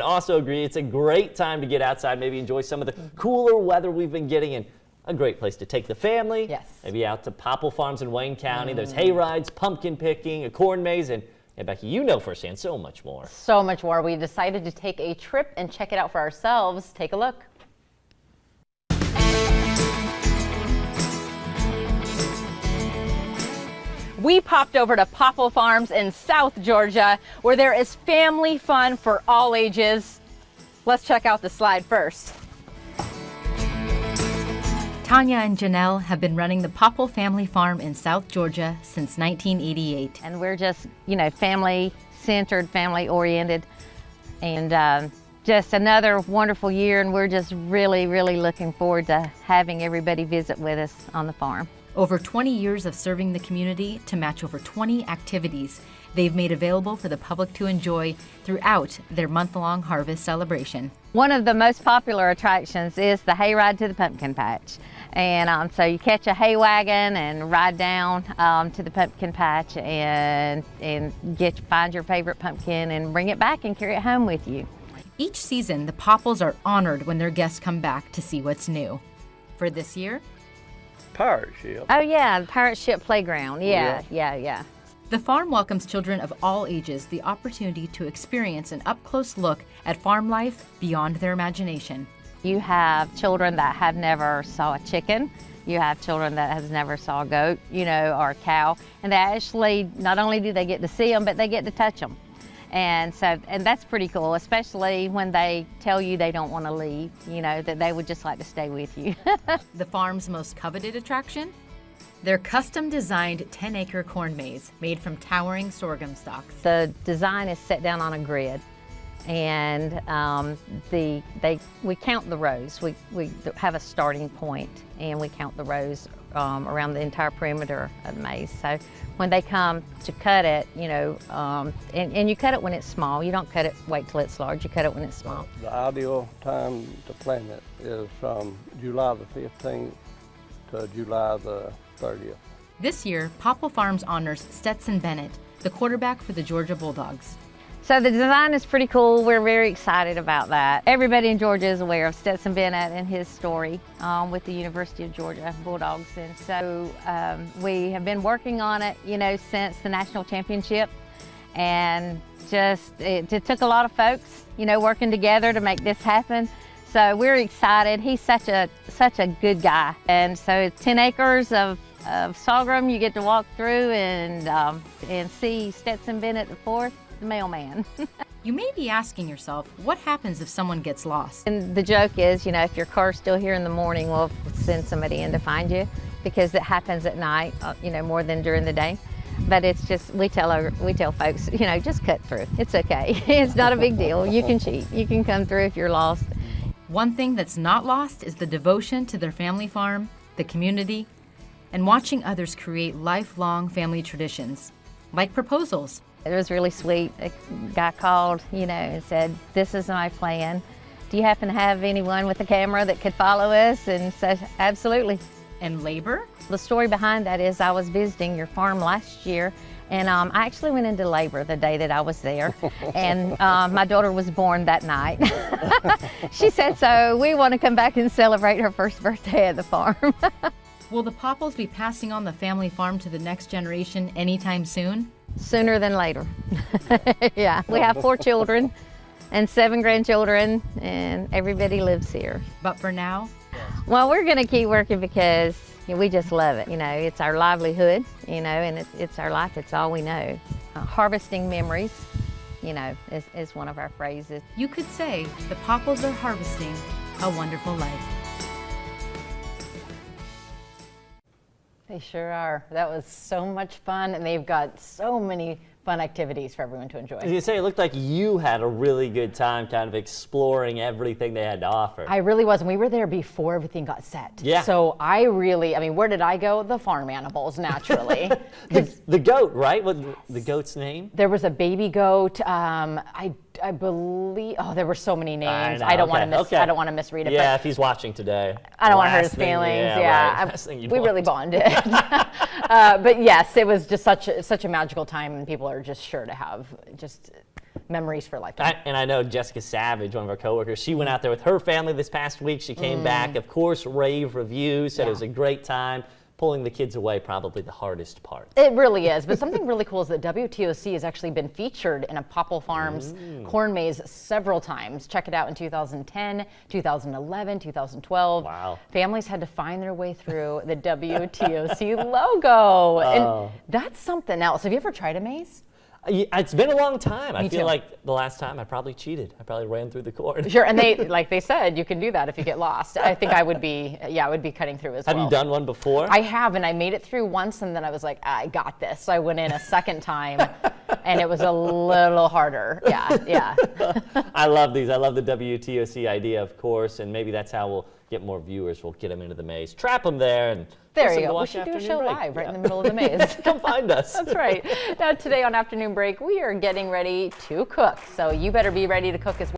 I also agree it's a great time to get outside, maybe enjoy some of the cooler weather we've been getting, and a great place to take the family. Yes. Maybe out to Poppell Farms in Wayne County. There's hay rides, pumpkin picking, a corn maze, and Becky, you know firsthand so much more. So much more. We decided to take a trip and check it out for ourselves. Take a look. We popped over to Poppell Farms in South Georgia, where there is family fun for all ages. Let's check out the slide first. Tanya and Janelle have been running the Poppell Family Farm in South Georgia since 1988. And we're just, family-centered, family-oriented, and just another wonderful year, and we're just really, really looking forward to having everybody visit with us on the farm. Over 20 years of serving the community to match over 20 activities they've made available for the public to enjoy throughout their month-long harvest celebration. One of the most popular attractions is the hayride to the pumpkin patch. And so you catch a hay wagon and ride down to the pumpkin patch and find your favorite pumpkin and bring it back and carry it home with you. Each season, the Poppells are honored when their guests come back to see what's new. For this year, pirate ship. Oh yeah, the pirate ship playground. Yeah. the farm welcomes children of all ages the opportunity to experience an up-close look at farm life beyond their imagination. You have children that have never saw a chicken. You have children that has never saw a goat, or a cow. And they actually, not only do they get to see them, but they get to touch them. And that's pretty cool, especially when they tell you they don't want to leave, that they would just like to stay with you. The farm's most coveted attraction? Their custom-designed 10-acre corn maze made from towering sorghum stalks. The design is set down on a grid, and we count the rows. We have a starting point, and we count the rows around the entire perimeter of the maze. So when they come to cut it, and you cut it when it's small. You don't wait till it's large. You cut it when it's small. The ideal time to plant it is from July the 15th to July the 30th. This year, Poppell Farms honors Stetson Bennett, the quarterback for the Georgia Bulldogs. So the design is pretty cool. We're very excited about that. Everybody in Georgia is aware of Stetson Bennett and his story with the University of Georgia Bulldogs. And so we have been working on it, since the national championship. And it took a lot of folks, working together to make this happen. So we're excited. He's such a good guy. And so 10 acres of sorghum you get to walk through and see Stetson Bennett IV, the mailman. You may be asking yourself, what happens if someone gets lost? And the joke is, if your car's still here in the morning, we'll send somebody in to find you, because it happens at night, more than during the day. But it's just, we tell folks, just cut through. It's okay. It's not a big deal. You can cheat. You can come through if you're lost. One thing that's not lost is the devotion to their family farm, the community, and watching others create lifelong family traditions, like proposals. It was really sweet. A guy called, and said, "This is my plan. Do you happen to have anyone with a camera that could follow us?" And said, "Absolutely." And labor? The story behind that is I was visiting your farm last year, and I actually went into labor the day that I was there, and my daughter was born that night. She said, so we want to come back and celebrate her first birthday at the farm. Will the Poppells be passing on the family farm to the next generation anytime soon? Sooner than later. Yeah, we have 4 children and 7 grandchildren, and everybody lives here. But for now? Well, we're going to keep working because we just love it. It's our livelihood, and it's our life. It's all we know. Harvesting memories, is one of our phrases. You could say the Poppells are harvesting a wonderful life. They sure are. That was so much fun, and they've got so many fun activities for everyone to enjoy. As you say, it looked like you had a really good time kind of exploring everything they had to offer. I really was, and we were there before everything got set. Yeah. So where did I go? The farm animals, naturally. the goat, right? What the goat's name? There was a baby goat. I believe. Oh, there were so many names. I don't want to misread it. Yeah, if he's watching today. I don't want to hurt his feelings. Right. We really bonded. But yes, it was just such a magical time, and people are just sure to have just memories for a lifetime. And I know Jessica Savage, one of our coworkers, she went out there with her family this past week. She came back, of course, rave reviews, said it was a great time. Pulling the kids away, probably the hardest part. It really is, but something really cool is that WTOC has actually been featured in a Poppell Farms corn maze several times. Check it out in 2010, 2011, 2012. Wow. Families had to find their way through the WTOC logo. And that's something else. Have you ever tried a maze? It's been a long time. I feel too. like the last time I probably cheated. I probably ran through the corn. Sure, and like they said, you can do that if you get lost. I think I would be cutting through as well. Have you done one before? I have, and I made it through once, and then I was like, I got this. So I went in a second time, and it was a little harder. Yeah. I love these. I love the WTOC idea, of course, and maybe that's how we'll get more viewers. We'll get them into the maze, trap them there, and There listen you to go. We Watch should do a Afternoon show Break. live right in the middle of the maze. Come find us. That's right. Now today on Afternoon Break, we are getting ready to cook. So you better be ready to cook as well.